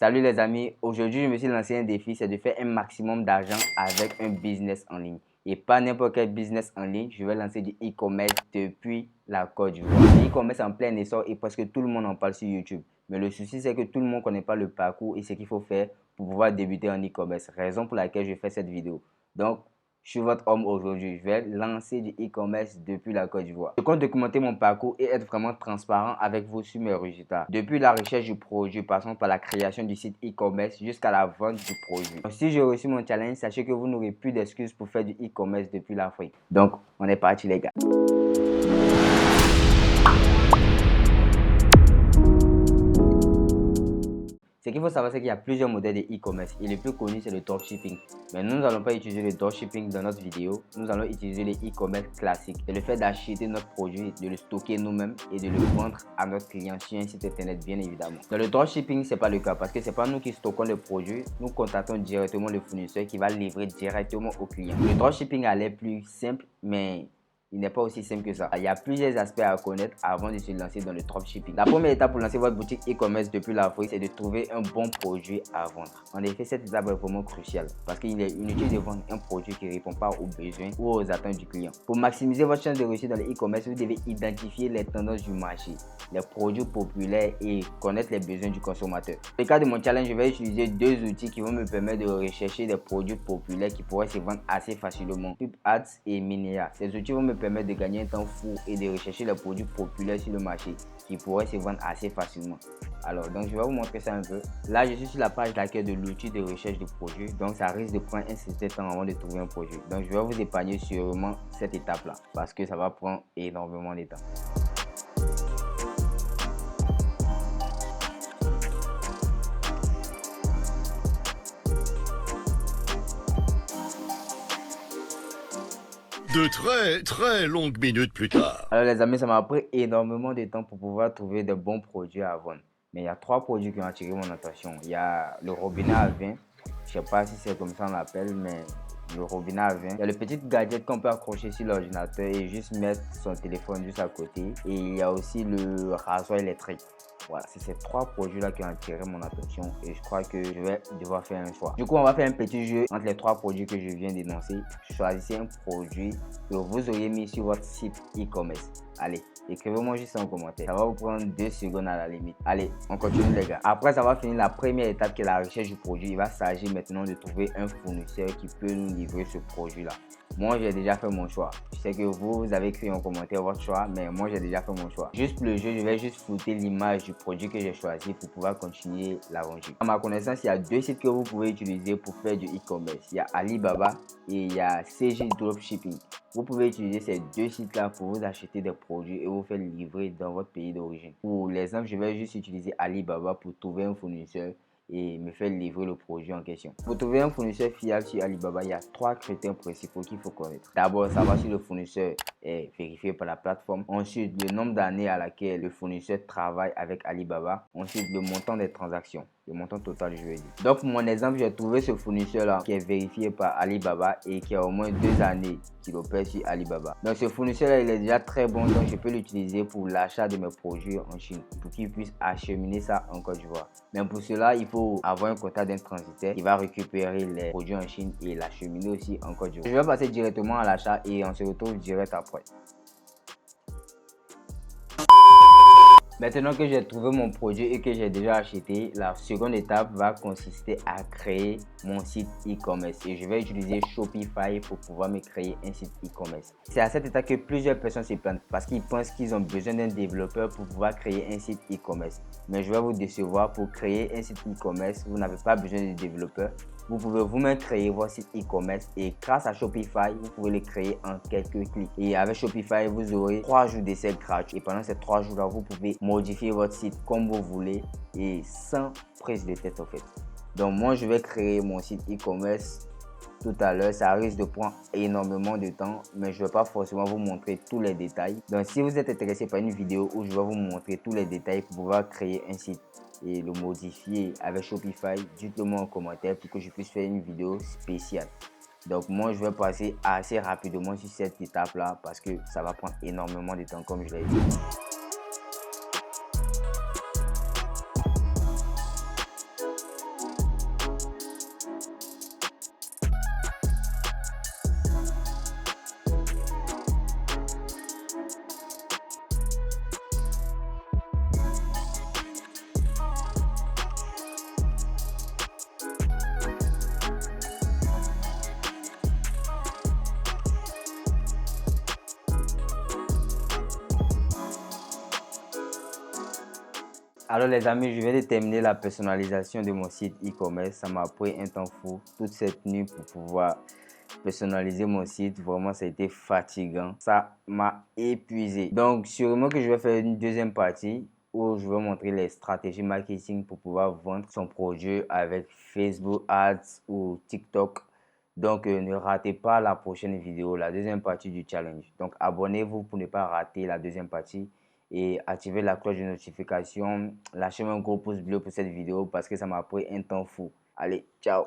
Salut les amis, aujourd'hui je me suis lancé un défi, c'est de faire un maximum d'argent avec un business en ligne. Et pas n'importe quel business en ligne, je vais lancer du e-commerce depuis la Côte d'Ivoire. L'e-commerce en plein essor et presque tout le monde en parle sur YouTube. Mais le souci c'est que tout le monde ne connaît pas le parcours et ce qu'il faut faire pour pouvoir débuter en e-commerce. Raison pour laquelle je fais cette vidéo. Donc, je suis votre homme aujourd'hui. Je vais lancer du e-commerce depuis la Côte d'Ivoire. Je compte documenter mon parcours et être vraiment transparent avec vous sur mes résultats. Depuis la recherche du produit, passant par la création du site e-commerce jusqu'à la vente du produit. Donc, si j'ai reçu mon challenge, sachez que vous n'aurez plus d'excuses pour faire du e-commerce depuis l'Afrique. Donc, on est parti les gars. Ce qu'il faut savoir, c'est qu'il y a plusieurs modèles de e-commerce et le plus connu, c'est le dropshipping. Mais nous n'allons pas utiliser le dropshipping dans notre vidéo. Nous allons utiliser le e-commerce classique. C'est le fait d'acheter notre produit, de le stocker nous-mêmes et de le vendre à notre client sur un site internet, bien évidemment. Dans le dropshipping, ce n'est pas le cas parce que ce n'est pas nous qui stockons le produit. Nous contactons directement le fournisseur qui va livrer directement au client. Le dropshipping a l'air plus simple, mais il n'est pas aussi simple que ça. Il y a plusieurs aspects à connaître avant de se lancer dans le dropshipping. La première étape pour lancer votre boutique e-commerce depuis l'Afrique, c'est de trouver un bon produit à vendre. En effet, cette étape est vraiment cruciale parce qu'il est inutile de vendre un produit qui ne répond pas aux besoins ou aux attentes du client. Pour maximiser votre chance de réussir dans le e-commerce, vous devez identifier les tendances du marché, les produits populaires et connaître les besoins du consommateur. Dans le cas de mon challenge, je vais utiliser deux outils qui vont me permettre de rechercher des produits populaires qui pourraient se vendre assez facilement. PubAds et Minea. Ces outils vont me permettre de gagner un temps fou et de rechercher les produits populaires sur le marché qui pourraient se vendre assez facilement. Alors, donc je vais vous montrer ça un peu. Là, je suis sur la page d'accueil de l'outil de recherche de produits. Donc, ça risque de prendre un certain temps avant de trouver un produit. Donc, je vais vous épargner sûrement cette étape-là parce que ça va prendre énormément de temps. De très longues minutes plus tard. Alors les amis, ça m'a pris énormément de temps pour pouvoir trouver de bons produits à vendre. Mais il y a trois produits qui ont attiré mon attention. Il y a le robinet à vin. Je ne sais pas si c'est comme ça on l'appelle, mais le robinet à vin. Il y a le petit gadget qu'on peut accrocher sur l'ordinateur et juste mettre son téléphone juste à côté. Et il y a aussi le rasoir électrique. Voilà, c'est ces trois produits-là qui ont attiré mon attention et je crois que je vais devoir faire un choix. Du coup, on va faire un petit jeu entre les trois produits que je viens d'énoncer. Choisissez un produit que vous auriez mis sur votre site e-commerce. Allez, écrivez-moi juste en commentaire. Ça va vous prendre 2 secondes à la limite. Allez, on continue les gars. Après, ça va finir la première étape qui est la recherche du produit. Il va s'agir maintenant de trouver un fournisseur qui peut nous livrer ce produit-là. Moi, j'ai déjà fait mon choix. Je sais que vous avez écrit en commentaire votre choix, mais moi, j'ai déjà fait mon choix. Juste pour le jeu, je vais juste flouter l'image du produit que j'ai choisi pour pouvoir continuer l'aventure. À ma connaissance, il y a deux sites que vous pouvez utiliser pour faire du e-commerce. Il y a Alibaba et il y a CG Dropshipping. Vous pouvez utiliser ces deux sites-là pour vous acheter des produits et vous faire livrer dans votre pays d'origine. Pour l'exemple, je vais juste utiliser Alibaba pour trouver un fournisseur et me faire livrer le produit en question. Pour trouver un fournisseur fiable sur Alibaba, il y a trois critères principaux qu'il faut connaître. D'abord, savoir si le fournisseur est vérifié par la plateforme. Ensuite, le nombre d'années à laquelle le fournisseur travaille avec Alibaba. Ensuite, le montant des transactions. Le montant total, je veux dire. Donc, pour mon exemple, j'ai trouvé ce fournisseur-là qui est vérifié par Alibaba et qui a au moins 2 années qu'il opère sur Alibaba. Donc, ce fournisseur-là, il est déjà très bon. Donc, je peux l'utiliser pour l'achat de mes produits en Chine pour qu'il puisse acheminer ça en Côte d'Ivoire. Mais pour cela, il faut avoir un contact d'un transitaire qui va récupérer les produits en Chine et l'acheminer aussi en Côte d'Ivoire. Je vais passer directement à l'achat et on se retrouve direct après. Maintenant que j'ai trouvé mon produit et que j'ai déjà acheté, la seconde étape va consister à créer mon site e-commerce et je vais utiliser Shopify pour pouvoir me créer un site e-commerce. C'est à cette étape que plusieurs personnes se plaignent parce qu'ils pensent qu'ils ont besoin d'un développeur pour pouvoir créer un site e-commerce. Mais je vais vous décevoir, pour créer un site e-commerce, vous n'avez pas besoin de développeur. Vous pouvez vous-même créer votre site e-commerce et grâce à Shopify, vous pouvez le créer en quelques clics. Et avec Shopify, vous aurez 3 jours d'essai gratuit. Et pendant ces 3 jours-là, vous pouvez modifier votre site comme vous voulez et sans prise de tête en fait. Donc moi, je vais créer mon site e-commerce tout à l'heure. Ça risque de prendre énormément de temps, mais je ne vais pas forcément vous montrer tous les détails. Donc si vous êtes intéressé par une vidéo où je vais vous montrer tous les détails pour pouvoir créer un site et le modifier avec Shopify, dites-le moi en commentaire pour que je puisse faire une vidéo spéciale. Donc moi je vais passer assez rapidement sur cette étape là parce que ça va prendre énormément de temps comme je l'ai dit. Alors les amis, je viens de terminer la personnalisation de mon site e-commerce. Ça m'a pris un temps fou toute cette nuit pour pouvoir personnaliser mon site. Vraiment, ça a été fatigant. Ça m'a épuisé. Donc, sûrement que je vais faire une deuxième partie où je vais montrer les stratégies marketing pour pouvoir vendre son projet avec Facebook Ads ou TikTok. Donc, ne ratez pas la prochaine vidéo, la deuxième partie du challenge. Donc, abonnez-vous pour ne pas rater la deuxième partie et activez la cloche de notification. Lâchez-moi un gros pouce bleu pour cette vidéo parce que ça m'a pris un temps fou. Allez, ciao!